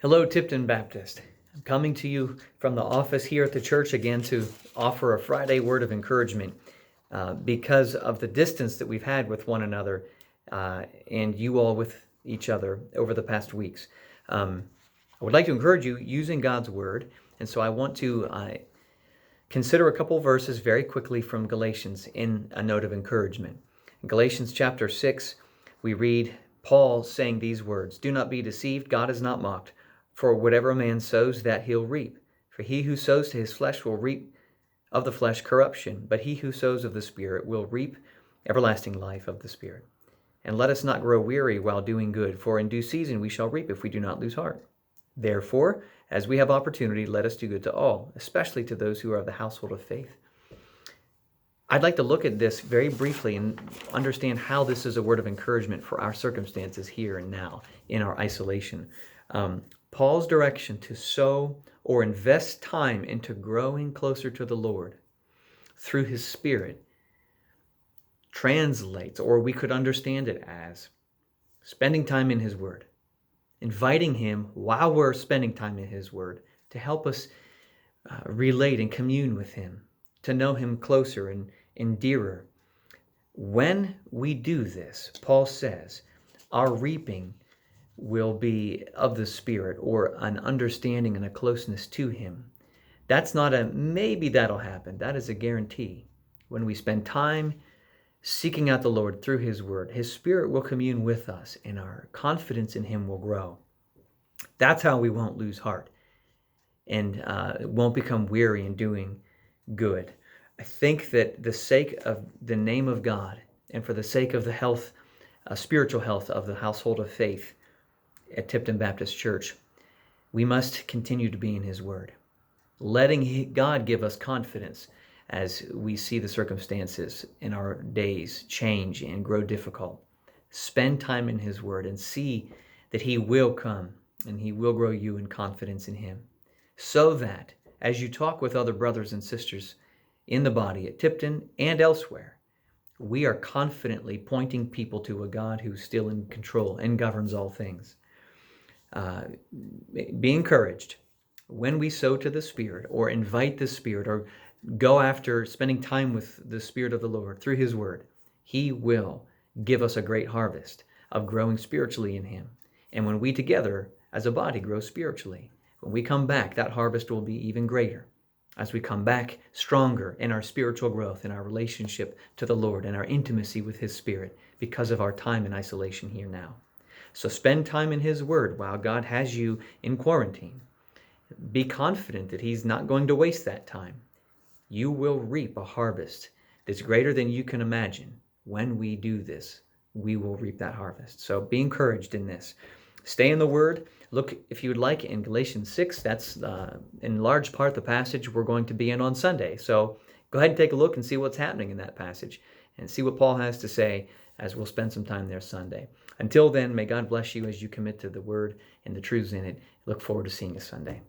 Hello, Tipton Baptist. I'm coming to you from the office here at the church again to offer a Friday word of encouragement because of the distance that we've had with one another and you all with each other over the past weeks. I would like to encourage you using God's word, and so I want to consider a couple verses very quickly from Galatians in a note of encouragement. In Galatians chapter 6, we read Paul saying these words, "Do not be deceived, God is not mocked. For whatever a man sows, that he'll reap. For he who sows to his flesh will reap of the flesh corruption, but he who sows of the Spirit will reap everlasting life of the Spirit. And let us not grow weary while doing good, for in due season we shall reap if we do not lose heart. Therefore, as we have opportunity, let us do good to all, especially to those who are of the household of faith." I'd like to look at this very briefly and understand how this is a word of encouragement for our circumstances here and now in our isolation. Paul's direction to sow or invest time into growing closer to the Lord through His Spirit translates, or we could understand it as, spending time in His Word, inviting Him while we're spending time in His Word to help us relate and commune with Him, to know Him closer and dearer. When we do this, Paul says, our reaping will be of the Spirit, or an understanding and a closeness to Him. That's not a maybe that'll happen. That is a guarantee. When we spend time seeking out the Lord through His Word, His Spirit will commune with us and our confidence in Him will grow. That's how we won't lose heart and won't become weary in doing good. I think that the sake of the name of God and for the sake of the health, spiritual health of the household of faith at Tipton Baptist Church, we must continue to be in His Word, letting God give us confidence as we see the circumstances in our days change and grow difficult. Spend time in His Word and see that He will come and He will grow you in confidence in Him, so that as you talk with other brothers and sisters in the body at Tipton and elsewhere, we are confidently pointing people to a God who's still in control and governs all things. Be encouraged when we sow to the Spirit or invite the Spirit or go after spending time with the Spirit of the Lord through His Word. He will give us a great harvest of growing spiritually in Him. And when we together as a body grow spiritually, when we come back, that harvest will be even greater as we come back stronger in our spiritual growth, in our relationship to the Lord and our intimacy with His Spirit because of our time in isolation here now. So spend time in His Word while God has you in quarantine. Be confident that He's not going to waste that time. You will reap a harvest that's greater than you can imagine. When we do this, we will reap that harvest. So be encouraged in this. Stay in the Word. Look, if you would like, in Galatians 6, that's in large part the passage we're going to be in on Sunday. So go ahead and take a look and see what's happening in that passage and see what Paul has to say as we'll spend some time there Sunday. Until then, may God bless you as you commit to the Word and the truths in it. Look forward to seeing you Sunday.